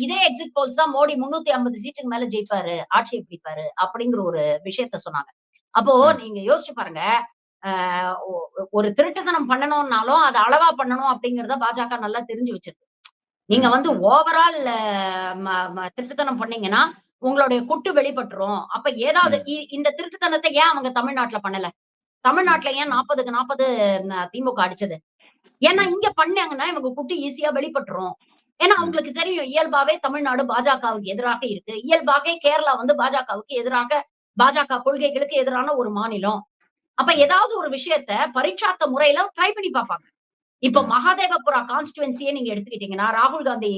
இதே எக்ஸிட் போல்ஸ் தான் மோடி 350 சீட்டுக்கு மேல ஜெயிப்பாரு, ஆட்சிய பிடிப்பாரு அப்படிங்கிற ஒரு விஷயத்த சொன்னாங்க. அப்போ ம். நீங்க யோசிச்சு பாருங்க. அ ஒ ஒரு திருட்டுத்தனம் பண்ணணும்னாலும், அத அளவா பண்ணணும் அப்படிங்கிறத பாஜக நல்லா தெரிஞ்சு வச்சிருக்கு. நீங்க ம். வந்து ஓவரால் ம ம திருட்டுத்தனம் பண்ணீங்கன்னா, உங்களுடைய குட்டு வெளிப்பட்டுரும். அப்ப ஏதாவது ம். இந்த திருட்டுத்தனத்த ஏன் அவங்க தமிழ்நாட்டுல பண்ணல? ம். தமிழ்நாட்டுல ஏன் 40க்கு 40 திமுக அடிச்சது? ஏன்னா ம். இங்க பண்ணாங்கன்னா இவங்க குட்டு ஈஸியா வெளிப்பட்டுரும். ஏன்னா ம். அவங்களுக்கு தெரியும் இயல்பாவே தமிழ்நாடு பாஜகவுக்கு எதிராக இருக்கு. இயல்பாவே கேரளா வந்து பாஜகவுக்கு எதிராக பாஜக கொள்கைகளுக்கு எதிரான ஒரு மாநிலம். அப்ப ம். ஏதாவது ஒரு விஷயத்த பரீட்சார்த்த முறையில ட்ரை பண்ணி பார்ப்பாங்க. இப்போ ம். மகாதேவபுரா கான்ஸ்டிட்யூவன்சியே நீங்க எடுத்துக்கிட்டீங்கன்னா, ராகுல் காந்தி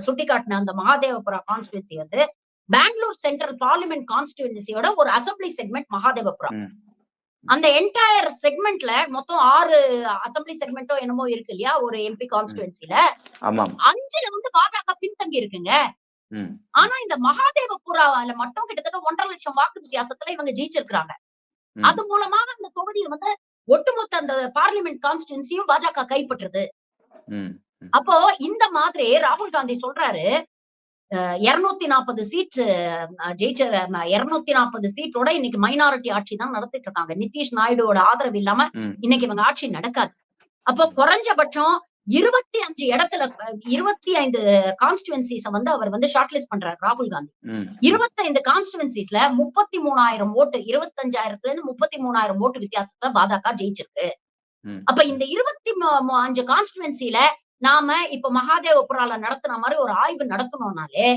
சுட்டிக்காட்டின அந்த மகாதேவபுரா கான்ஸ்டிட்யூவன்சி வந்து பெங்களூர் சென்ட்ரல் பார்லிமென்ட் கான்ஸ்டிட்யூவன்சியோட ஒரு அசெம்பிளி செக்மென்ட் மகாதேவபுரா. ம். அந்த என்டயர் செக்மென்ட்ல மொத்தம் 6 அசெம்பிளி செக்மென்ட்டோ என்னமோ இருக்கு இல்லையா? ஒரு எம்பி ம். கான்ஸ்டிட்யூவன்சில. ஆமாம். 5ல வந்து பாஜக பின்தங்கி இருக்குங்க. ம். ம். ஆனா இந்த மகாதேவபுரால மட்டும் கிட்டத்தட்ட 1,50,000 வாக்கு வித்தியாசத்துல இவங்க ஜெயிச்சிருக்காங்க. அது ம். மூலமாக அந்த தொகுதிய வந்து ஒட்டுமொத்த அந்த பார்லிமென்ட் கான்ஸ்டிட்யூவன்சியும் பாஜக கைப்பற்றுது. ம். ம். அப்போ இந்த மாதிரி ராகுல் காந்தி சொல்றாரு, 240 சீட் ஜெயிச்ச 240 சீட்டோட இன்னைக்கு மைனாரிட்டி ஆட்சி தான் நடத்திட்டு இருக்காங்க. நிதிஷ் நாயுடுவோட ஆதரவு இல்லாம ம். இன்னைக்கு இவங்க ஆட்சி நடக்காது. அப்போ ம். குறைஞ்சபட்சம் 25 இடத்துல 25 கான்ஸ்டிட்யூன்சிஸ வந்து அவர் வந்து ஷார்ட் லிஸ்ட் பண்றாரு ராகுல் காந்தி. 25 கான்ஸ்டிட்யூன்சிஸ்ல 33,000 ஓட்டு 25,000ல இருந்து 33,000 ஓட்டு வித்தியாசத்துல பாஜக ஜெயிச்சிருக்கு. அப்ப இந்த 25 கான்ஸ்டிட்யூன்சில நாம இப்ப மகாதேவபுரால நடத்துன மாதிரி ஒரு ஆய்வு நடத்தணும்னாலே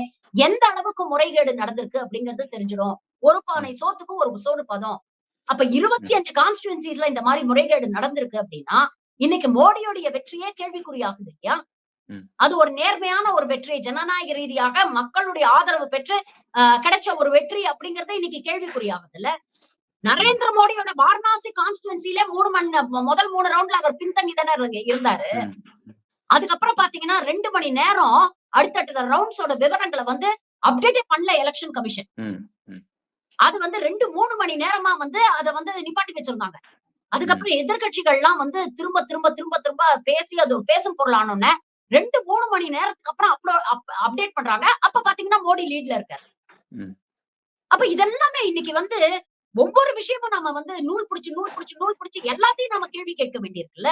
எந்த அளவுக்கு முறைகேடு நடந்திருக்கு அப்படிங்கிறது தெரிஞ்சிடும். ஒரு பானை சோத்துக்கு ஒரு சோறு பதம். அப்ப 25 கான்ஸ்டிட்யூன்சிஸ்ல இந்த மாதிரி முறைகேடு நடந்திருக்கு அப்படின்னா இன்னைக்கு மோடியோடைய வெற்றியே கேள்விக்குறியாகுது இல்லையா? அது ஒரு நேர்மையான ஒரு வெற்றி, ஜனநாயக ரீதியாக மக்களுடைய ஆதரவு பெற்று கிடைச்ச ஒரு வெற்றி அப்படிங்கறத இன்னைக்கு கேள்விக்குறியாகுது இல்ல? நரேந்திர மோடியோட வாரணாசி கான்ஸ்டிட்யூன்சில முதல் 3 ரவுண்ட்ல அவர் பின்தங்கி தானே இருந்தாரு. அதுக்கப்புறம் பாத்தீங்கன்னா 2 மணி நேரம் அடுத்தடுத்த ரவுண்ட்ஸோட விவரங்களை வந்து அப்டேட் பண்ணல எலெக்ஷன் கமிஷன். அது வந்து 2-3 மணி நேரமா வந்து அத வந்து நிப்பாட்டி வச்சிருந்தாங்க. அதுக்கப்புறம் எதிர்கட்சிகள்லாம் வந்து திரும்ப திரும்ப திரும்ப திரும்ப பேசி அது ஒரு பேசும் பொருள் ஆனோன்னு 2-3 மணி நேரத்துக்கு அப்புறம் அப்டேட் பண்றாங்க. அப்ப பாத்தீங்கன்னா மோடி லீட்ல இருக்காரு. அப்ப இதெல்லாமே இன்னைக்கு வந்து ஒவ்வொரு விஷயமும் நம்ம வந்து நூல் பிடிச்சு எல்லாத்தையும் நம்ம கேள்வி கேட்க வேண்டியிருக்குல்ல.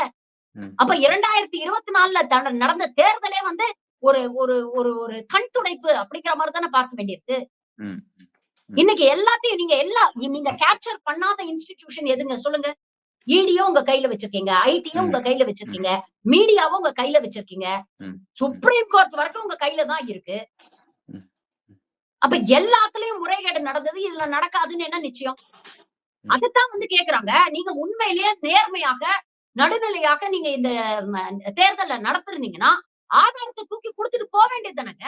அப்ப 2024ல நடந்த தேர்தலே வந்து ஒரு ஒரு ஒரு ஒரு கண் துடைப்பு அப்படிங்கிற மாதிரி தானே பார்க்க வேண்டியிருக்கு. இன்னைக்கு எல்லாத்தையும் நீங்க கேப்சர் பண்ணாத இன்ஸ்டிடியூஷன் எதுங்க சொல்லுங்க? இடியும் உங்க கையில வச்சிருக்கீங்க, ஐடியும் உங்க கையில வச்சிருக்கீங்க, மீடியாவும் உங்க கையில வச்சிருக்கீங்க, சுப்ரீம் கோர்ட் வரைக்கும் உங்க கையில தான் இருக்கு. அப்ப எல்லாத்துலயும் முறைகேடு நடந்தது, இதுல நடக்காதுன்னு என்ன நிச்சயம்? அதுதான் வந்து கேக்குறாங்க. நீங்க உண்மையிலேயே நேர்மையாக, நடுநிலையாக நீங்க இந்த தேர்தலை நடத்திருந்தீங்கன்னா ஆதாரத்தை தூக்கி கொடுத்துட்டு போக வேண்டியது தானங்க.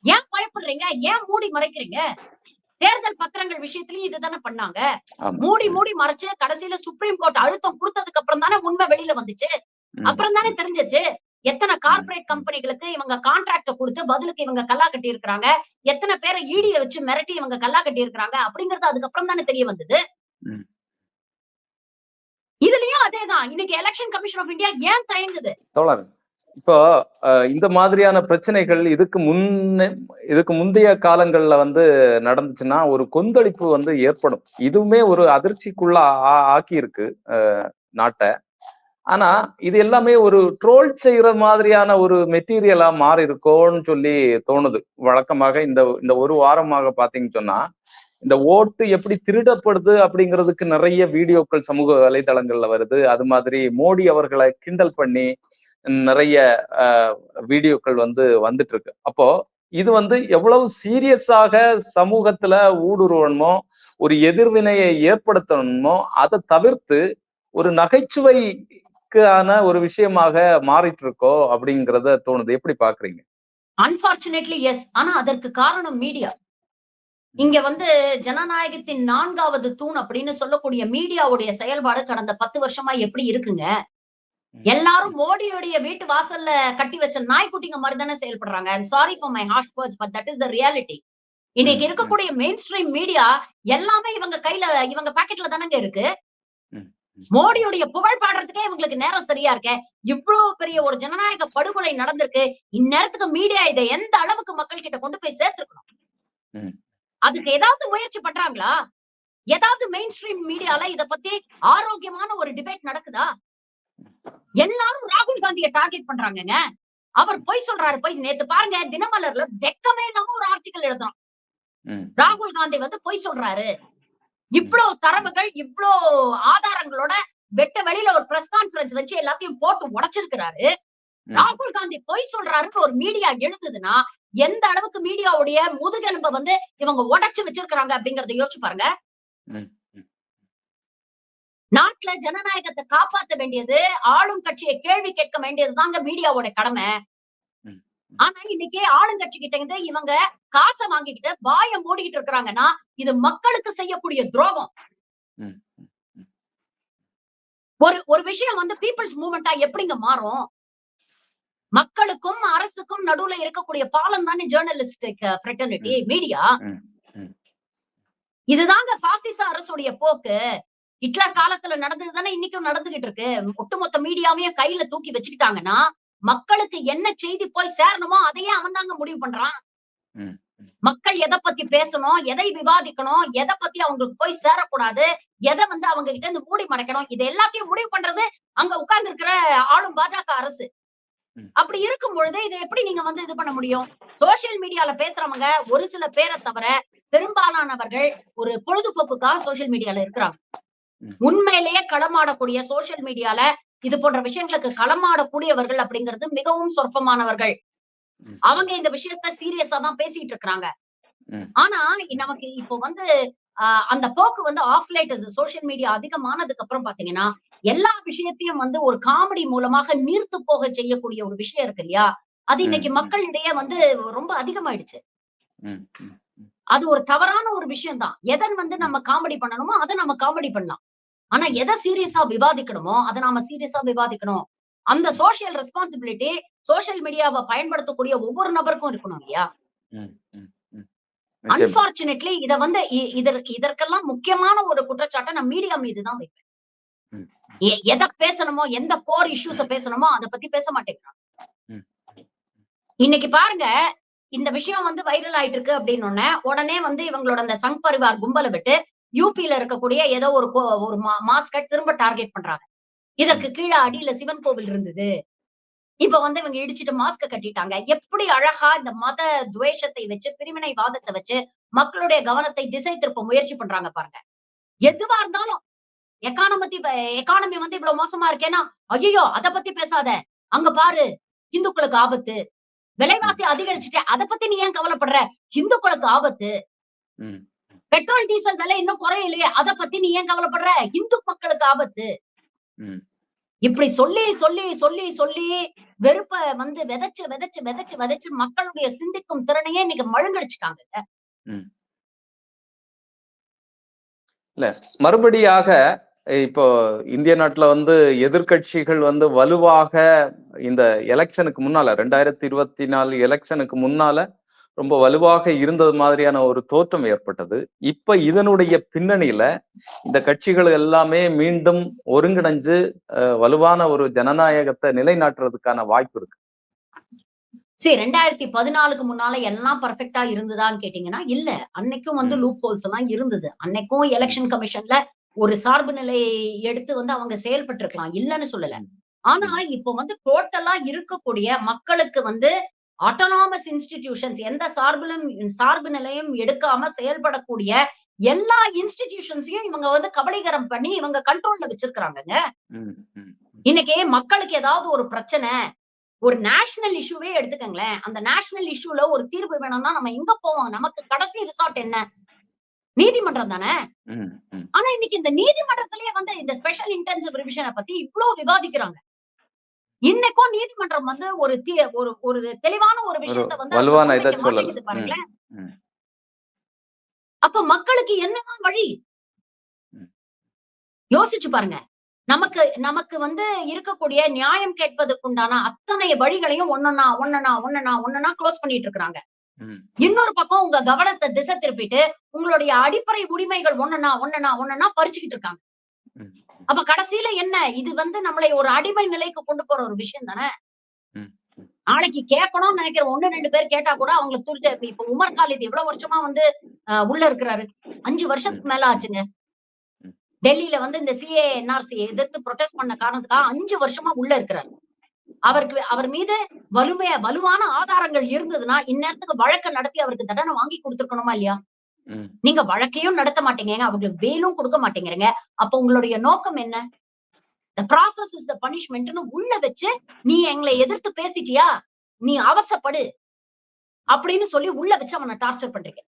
ஏன் பயப்படுறீங்க? ஏன் மூடி மறைக்கிறீங்க? தேர்தல் பத்திரங்கள் விஷயத்திலயும் இதுதானே பண்ணாங்க. மூடி மறைச்சு கடைசியில சுப்ரீம் கோர்ட் அழுத்தம் கொடுத்ததுக்கு அப்புறம் தானே உண்மை வெளியில வந்துச்சு. அப்புறம் தானே தெரிஞ்சிச்சு எத்தனை கார்ப்பரேட் கம்பெனிகளுக்கு இவங்க கான்ட்ராக்ட கொடுத்து பதிலுக்கு இவங்க கல்லா கட்டி இருக்கிறாங்க, எத்தனை பேரை ஈடிய வச்சு மிரட்டி இவங்க கல்லா கட்டி இருக்கிறாங்க அப்படிங்கறது அதுக்கப்புறம் தானே தெரிய வந்தது. இதுலயும் அதேதான். இன்னைக்கு எலெக்ஷன் கமிஷன் ஆஃப் இந்தியா ஏன் தயங்குது? இப்போ இந்த மாதிரியான பிரச்சனைகள் இதுக்கு முந்தைய காலங்கள்ல வந்து நடந்துச்சுன்னா ஒரு கொந்தளிப்பு வந்து ஏற்படும். இதுவுமே ஒரு அதிர்ச்சிக்குள்ள ஆக்கி இருக்கு நாட்டை. ஆனா இது எல்லாமே ஒரு ட்ரோல் செய்யற மாதிரியான ஒரு மெட்டீரியலா மாறி இருக்கோன்னு சொல்லி தோணுது. வழக்கமாக இந்த ஒரு வாரமாக பாத்தீங்கன்னு சொன்னா இந்த ஓட்டு எப்படி திருடப்படுது அப்படிங்கிறதுக்கு நிறைய வீடியோக்கள் சமூக வலைதளங்கள்ல வருது. அது மாதிரி மோடி அவர்களை கிண்டல் பண்ணி நிறைய வீடியோக்கள் வந்து வந்துட்டு இருக்கு. அப்போ இது வந்து எவ்வளவு சீரியஸாக சமூகத்துல ஊடுருவணுமோ, ஒரு எதிர்வினையை ஏற்படுத்தணுமோ, அதை தவிர்த்து ஒரு நகைச்சுவைக்கான ஒரு விஷயமாக மாறிட்டு இருக்கோ அப்படிங்கறத தோணுது. எப்படி பாக்குறீங்க? Unfortunately yes. ஆனா அதற்கு காரணம் மீடியா. இங்க வந்து ஜனநாயகத்தின் 4வது தூண் அப்படின்னு சொல்லக்கூடிய மீடியாவுடைய செயல்பாடு கடந்த 10 வருஷமா எப்படி இருக்குங்க? எல்லாரும் மோடியோடைய வீட்டு வாசல்ல கட்டி வச்ச நாய்க்குட்டிங்க மாதிரி தானே செயல்படுறாங்க. I am sorry for my harsh words but that is the reality. இன்னைக்கு இருக்கக்கூடிய மெயின் ஸ்ட்ரீம் மீடியா எல்லாமே இவங்க கையில இவங்க பாக்கெட்ல தானங்க இருக்கு. மோடியுடைய புகழ் பாடுறதுக்கே இவங்களுக்கு நேரம் சரியா இருக்க. இவ்வளவு பெரிய ஒரு ஜனநாயக படுகொலை நடந்திருக்கு. இந்நேரத்துக்கு மீடியா இதை எந்த அளவுக்கு மக்கள் கிட்ட கொண்டு போய் சேர்த்திருக்கணும். அதுக்கு ஏதாவது முயற்சி பண்றாங்களா? ஏதாவது மெயின் ஸ்ட்ரீம் மீடியால இத பத்தி ஆரோக்கியமான ஒரு டிபேட் நடக்குதா? எல்லாரும் ராகுல் காந்தியை டார்கெட் பண்றாங்கங்க. அவர் பொய் சொல்றாரு. நேத்து பாருங்க தினமலர்ல வெக்கமே இல்லாம ஒரு ஆர்டிகல் எழுதுறான். ராகுல் காந்தி வந்து பொய் சொல்றாரு. இவ்வளவு தரவுகள், இவ்வளவு ஆதாரங்களோட வெட்ட வெளியில ஒரு பிரஸ் கான்ஃபரன்ஸ் வச்சு எல்லாத்தையும் போட்டு உடைச்சிருக்கிறாரு. ராகுல் காந்தி பொய் சொல்றாருன்னு ஒரு மீடியா எழுதுதுன்னா எந்த அளவுக்கு மீடியாவுடைய முதுகெலும்ப வந்து இவங்க உடைச்சு வச்சிருக்காங்க அப்படிங்கறத யோசிச்சு பாருங்க. நாட்டுல ஜனநாயகத்தை காப்பாற்ற வேண்டியது, ஆளும் கட்சியை கேள்வி கேட்க வேண்டியது தாங்க மீடியாவோட கடமை. ஆனா இன்னைக்கு ஆளுங்கட்சி கிட்ட இருந்து இவங்க காசை வாங்கிக்கிட்டு வாயை மூடிக்கிட்டு இருக்கிறாங்கன்னா இது மக்களுக்கு செய்யக்கூடிய துரோகம். ஒரு விஷயம் வந்து பீப்புள்ஸ் மூவ்மெண்டா எப்படிங்க மாறும்? மக்களுக்கும் அரசுக்கும் நடுவுல இருக்கக்கூடிய பாலம் தானே ஜேர்னலிஸ்டிக் ஃப்ரெட்டர்னிட்டி மீடியா. இதுதாங்க பாசிச அரசுடைய போக்கு. ஹிட்லர் காலத்துல நடந்தது தானே இன்னைக்கும் நடந்துகிட்டு இருக்கு. ஒட்டுமொத்த மீடியாவையும் கையில தூக்கி வச்சுக்கிட்டாங்கன்னா மக்களுக்கு என்ன செய்தி போய் சேரணுமோ அதையே அவன் தாங்க முடிவு பண்றான். மக்கள் எதை பத்தி பேசணும், எதை விவாதிக்கணும், எதை பத்தி அவங்களுக்கு போய் சேரக்கூடாது, எதை வந்து அவங்க கிட்ட இருந்து மூடி மறைக்கணும், இது எல்லாத்தையும் முடிவு பண்றது அங்க உட்கார்ந்து இருக்கிற ஆளும் பாஜக அரசு. ம். அப்படி இருக்கும் பொழுது இத எப்படி நீங்க வந்து இது பண்ண முடியும்? சோசியல் மீடியால பேசுறவங்க ஒரு சில பேர தவிர, பெரும்பாலானவர்கள் ஒரு பொழுதுபோக்குக்காக சோசியல் மீடியால இருக்கிறாங்க. ம். உண்மையிலேயே களமாடக்கூடிய சோசியல் மீடியால இது போன்ற விஷயங்களுக்கு களமாடக்கூடியவர்கள் அப்படிங்கிறது மிகவும் சொற்பமானவர்கள். ம். அவங்க இந்த விஷயத்த சீரியஸா தான் பேசிட்டு இருக்காங்க. ம். ஆனா, நமக்கு இப்போ வந்து அந்த போக்கு வந்து ஆஃப் லேட் சோசியல் மீடியா அதிகமானதுக்கு அப்புறம் பார்த்தீங்கன்னா, எல்லா விஷயத்தையும் வந்து ஒரு காமெடி மூலமாக நீர்த்து போக செய்யக்கூடிய ஒரு விஷயம் இருக்கு இல்லையா? அது ம். இன்னைக்கு ம். மக்களிடையே வந்து ரொம்ப அதிகமாயிடுச்சு. ம். ம். அது ஒரு தவறான ஒரு விஷயம் தான். எத வந்து ம். நம்ம காமெடி பண்ணணுமோ, அத நம்ம காமெடி பண்ணலாம். ஆனா, ம். எத சீரியஸா விவாதிக்கணுமோ, அத நாம சீரியஸா விவாதிக்கணும். அந்த ம். சோசியல் ரெஸ்பான்சிபிலிட்டி சோசியல் மீடியாவ பயன்படுத்தக்கூடிய ஒவ்வொரு நபருக்கும் இருக்கணும் இல்லையா? ம். ம். ம். நிச்சயமா. அன்பார்ச்சுனேட்லி இத வந்து இதற்கெல்லாம் முக்கியமான ஒரு குற்றச்சாட்ட நான் மீடியா மீது தான் வைப்பேன். ம். எத பேசணுமோ, எந்த கோர் இஷ்யூஸ பேசணுமோ, அத பத்தி பேச மாட்டேங்கிறாங்க. ம். இன்னைக்கு பாருங்க, இந்த விஷயம் வந்து வைரல் ஆயிட்டு இருக்கு அப்டின்னோனே, உடனே வந்து இவங்களோட அந்த சங் பரிவார் கும்பல விட்டு, யுபில இருக்கக்கூடிய ஏதோ ஒரு ஒரு மாஸ்க திரும்ப டார்கெட் பண்றாங்க. இதற்கு ம். கீழ அடியில சிவன் கோவில் இருந்தது. இப்ப வந்து இவங்க இடிச்சுட்டு மாஸ்க்க கட்டிட்டாங்க. எப்படி அழகா இந்த மத துவேஷத்தை வச்சு, பிரிவினைவாதத்த வச்சு, மக்களுடைய கவனத்தை திசை திருப்ப முயற்சி பண்றாங்க பாருங்க. ம். எதுவா இருந்தாலும் எக்கானமி வந்து இவ்வளவு மோசமா இருக்கேன்னா, "ஐயய்யோ! அத பத்தி பேசாத. அங்க பாரு இந்துக்களுக்கு ஆபத்து. ம். விலைவாசி அதிகரிச்சுட்டே அத பத்தி நீ ஏன் கவலைப்படுற? இந்துக்களுக்கு ஆபத்து. ம். பெட்ரோல், டீசல் விலை இன்னும் குறையலையே. அத பத்தி நீ ஏன் கவலைப்படுற? இந்து மக்களுக்கு ஆபத்து." ம். இப்படி சொல்லி, சொல்லி, சொல்லி, சொல்லி வெறுப்ப வந்து விதைச்சு, விதைச்சு, விதைச்சு, விதைச்சு மக்களுடைய சிந்திக்கும் திறனையே இன்னைக்கு மழுங்கடிச்சுட்டாங்கங்க. ம். இல்ல மறுபடியாக இப்போ இந்திய நாட்டுல வந்து எதிர்க்கட்சிகள் வந்து வலுவாக இந்த எலக்ஷனுக்கு முன்னால 2024 எலக்ஷனுக்கு முன்னால ரொம்ப வலுவாக இருந்தது மாதிரியான ஒரு தோற்றம் ஏற்பட்டது. இப்ப இதனுடைய பின்னணியில இந்த கட்சிகள் எல்லாமே மீண்டும் ஒருங்கிணைஞ்சு வலுவான ஒரு ஜனநாயகத்தை நிலைநாட்டுறதுக்கான வாய்ப்பு இருக்கு. சரி 2014க்கு முன்னால எல்லாம் பெர்ஃபெக்ட்டா இருந்ததான்னு கேட்டீங்கன்னா, இல்ல. அன்னைக்கும் வந்து ம். லூப் ஹோல்ஸ் எல்லாம் இருந்தது. அன்னைக்கும் ம். எலக்ஷன் கமிஷன்ல ஒரு சார்பு நிலை எடுத்து வந்து அவங்க செயல்பட்டுருக்கலாம். இல்லன்னு சொல்லல. ம். ஆனா, ம். இப்போ வந்து டோட்டலா இருக்கக்கூடிய மக்களுக்கு வந்து ஆட்டோனாமஸ் இன்ஸ்டிடியூஷன்ஸ் எந்த சார்பு நிலையும் எடுக்காம செயல்படக்கூடிய எல்லா இன்ஸ்டிடியூஷன்ஸையும் இவங்க வந்து கபளீகரம் பண்ணி இவங்க கண்ட்ரோல்ல வச்சிருக்காங்கங்க. ம். ம். இன்னைக்கு மக்களுக்கு ஏதாவது ஒரு பிரச்சனை, ஒரு நேஷனல் இஷ்யூவே எடுத்துக்கங்களேன். அந்த நேஷனல் இஷ்யூல ஒரு தீர்வு வேணும்னா நம்ம எங்க போவோம்? நமக்கு கடைசி ரிசார்ட் என்ன? நீதிமன்றம் தானே! ம். ம். ஆனா இன்னைக்கு இந்த நீதிமன்றத்திலேயே வந்து இந்த ஸ்பெஷல் இன்டென்சிவ் ரிவிஷன பத்தி இவ்ளோ விவாதிக்கிறாங்க. இன்னைக்கும் நீதிமன்றம் வந்து ஒரு ஒரு தெளிவான ஒரு ஒரு விஷயத்த வந்து அதுல வலுவான இத முன்வைக்க சொல்லல. மாட்டேங்குது ம். பாருங்களேன். ம். அப்ப மக்களுக்கு என்னதான் வழி? ம். யோசிச்சு பாருங்க. நமக்கு நமக்கு வந்து இருக்கக்கூடிய நியாயம் கேட்பதற்குண்டான அத்தனை வழிகளையும் ஒண்ணொன்னா, ஒண்ணொன்னா, ஒண்ணொன்னா, ஒண்ணொன்னா குளோஸ் பண்ணிட்டு இருக்கிறாங்க. ம். இன்னொரு பக்கம் உங்க கவனத்த திசை திருப்பிட்டு, உங்களுடைய அடிப்படை உரிமைகள் ஒண்ணொன்னா, ஒண்ணொன்னா, ஒண்ணொன்னா பறிச்சுக்கிட்டு இருக்காங்க. ம். அப்ப கடைசியில என்ன? இது வந்து நம்மளை ஒரு அடிமை நிலைக்கு கொண்டு போற ஒரு விஷயம் தானே! ம். நாளைக்கு கேட்கணும்னு நெனைக்கிற 1, 2 பேர் கேட்டா கூட அவங்கள துரித இப்ப உமர் காலித் எவ்வளவு வருஷமா வந்து உள்ள இருக்கிறாரு? 5 ம். வருஷத்துக்கு மேல ஆச்சுங்க. ம். டெல்லியில வந்து இந்த சிஏஏ, என்ஆர்சி எதிர்த்து புரொடெஸ்ட் பண்ண காரணத்துக்காக 5 வருஷமா உள்ள இருக்கிறாரு. அவர் மீது வலுவான ஆதாரங்கள் இருந்ததுன்னா, இந்நேரத்துக்கு வழக்க நடத்தி அவருக்கு தண்டனை வாங்கி குடுத்துருக்கணுமா இல்லையா? ம். நீங்க வழக்கையும் நடத்த மாட்டேங்கிறீங்க. அவங்களுக்கு பெயிலும் குடுக்க மாட்டேங்கிறீங்க. அப்ப உங்களுடைய நோக்கம் என்ன? தி ப்ராசஸ் இஸ் தி பனிஷ்மென்ட்ன்னு உள்ள வச்சு, "நீ எங்கள எதிர்த்து பேசிட்டியா? நீ அவசப்படு." அப்படின்னு சொல்லி உள்ள வச்சு அவன டார்ச்சர் பண்றீங்க.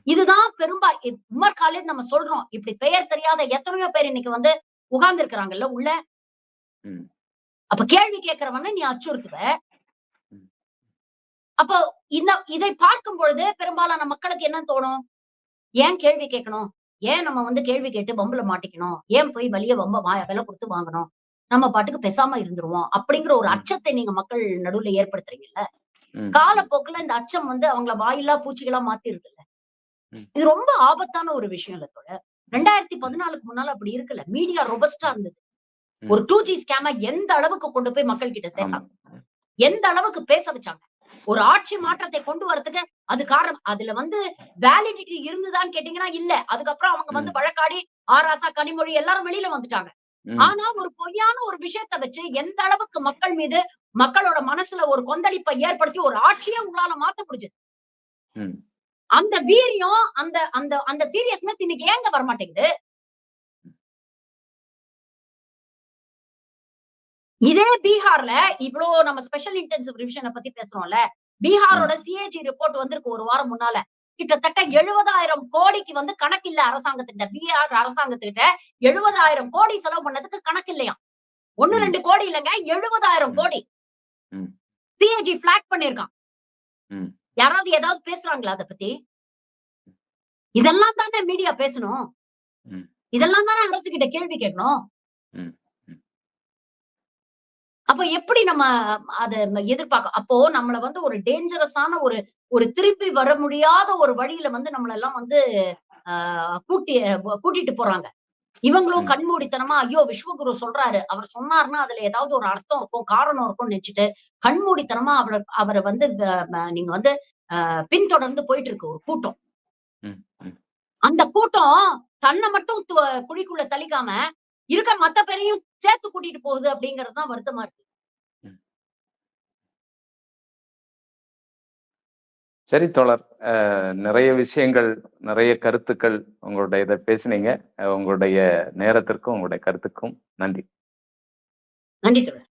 இதுதான் உமர் காலித் நம்ம சொல்றோம். இப்படி பெயர் தெரியாத எத்தனையோ பேர் இன்னைக்கு வந்து உட்கார்ந்து இருக்கிறாங்கல்ல உள்ள. ம். அப்ப கேள்வி கேட்கிறவன நீ அச்சுறுத்துவ. ம். அப்போ இதை பார்க்கும் பொழுது பெரும்பாலான மக்களுக்கு என்ன தோணும்? ஏன் கேள்வி கேட்கணும்? ஏன் நம்ம வந்து கேள்வி கேட்டு வம்புல மாட்டிக்கணும்? ஏன் போய் வலிய விலை குடுத்து வாங்கணும்? நம்ம பாட்டுக்கு பேசாம இருந்துருவோம். அப்படிங்கிற ஒரு ம். அச்சத்தை நீங்க மக்கள் நடுவுல ஏற்படுத்துறீங்கல்ல. ம். காலப்போக்குல இந்த அச்சம் வந்து அவங்கள வாயில்லா பூச்சிகளா மாத்திருதுல்ல. ம். இது ரொம்ப ஆபத்தான ஒரு விஷயம் இல்ல தோழர். ம். 2014க்கு முன்னால அப்படி இருக்குல்ல. மீடியா ரொபஸ்ட்டா ம். இருந்தது. ஒரு ம். 2G ஸ்கேம எந்த அளவுக்கு கொண்டு போய் மக்கள் கிட்ட ஆமா. சேர்த்தாங்க. எந்த அளவுக்கு பேச வச்சாங்க. ஒரு ஆட்சி மாற்றத்தை கொண்டு வரதுக்கு அது காரணம். அதுல வந்து வேலிடிட்டி இருந்ததான்னு கேட்டீங்கன்னா, இல்ல. அதுக்கப்புறம் அவங்க வந்து ம். வழக்காடி ஆராசா, கனிமொழி எல்லாரும் வெளியில வந்துட்டாங்க. ம், ஆனா ஒரு பொய்யான ஒரு விஷயத்த வச்சு எந்த அளவுக்கு மக்கள் மீது, மக்களோட மனசுல ஒரு கொந்தளிப்பை ஏற்படுத்தி ஒரு ஆட்சியே உங்களால மாத்த முடிஞ்சது. ம். அந்த வீரியம், அந்த அந்த அந்த சீரியஸ்னஸ் இன்னைக்கு ஏங்க வரமாட்டேங்குது? இதே பீகார்ல இவ்ளோ நம்ம ஸ்பெஷல் இன்டென்சிவ் ரிவிஷன பத்தி பேசுறோம்ல. பீகாரோட ம், சிஏஜி ரிப்போர்ட் வந்திருக்கு 1 வாரம் முன்னால. கிட்டத்தட்ட ம், 70,000 கோடிக்கு வந்து கணக்கில்ல அரசாங்கத்துக்கிட்ட. பீகார் அரசாங்கத்துக்கிட்ட 70,000 கோடி செலவு பண்ணதுக்கு கணக்கு இல்லையாம். 1, ம், 2 கோடி இல்லங்க. 70,000 ம், கோடி. ம், சிஏஜி பிளாக் பண்ணியிருக்கான். ம், யாராவது ஏதாவது பேசுறாங்களா அத பத்தி? இதெல்லாம் தானே மீடியா பேசணும். ம், இதெல்லாம் தானே அரசுகிட்ட கேள்வி கேட்கணும். ம், ம். அப்ப எப்படி நம்ம அத எதிர்பார்க்க அப்போ நம்மள வந்து ஒரு டேஞ்சரஸான ஒரு ஒரு திருப்பி வர முடியாத ஒரு வழியில வந்து நம்மளெல்லாம் வந்து ஆ கூட்டி கூட்டிட்டு போறாங்க. இவங்களும் ம். கண்மூடித்தனமா, ஐயோ! விஸ்வகுரு சொல்றாரு. அவர் சொன்னாருன்னா, அதுல ஏதாவது ஒரு அர்த்தம் இருக்கும், காரணம் இருக்கும்னு நெனச்சுட்டு, கண்மூடித்தனமா அவர அவர வந்து நீங்க வந்து பின்தொடர்ந்து போயிட்டு இருக்கு ஒரு கூட்டம். ம், ம், அந்த கூட்டம் தன்ன மட்டும் குழிக்குள்ள தள்ளிக்காம, இருக்க மத்த பேரையும் சேர்த்து கூட்டிட்டு போகுது அப்படிங்கிறது தான் வருத்தமா இருக்கு. ம். சரி தோழர். நிறைய விஷயங்கள், நிறைய கருத்துக்கள் உங்களுடைய இத பேசினீங்க. உங்களுடைய நேரத்திற்கும், உங்களுடைய கருத்துக்கும் நன்றி. நன்றி தோழர்.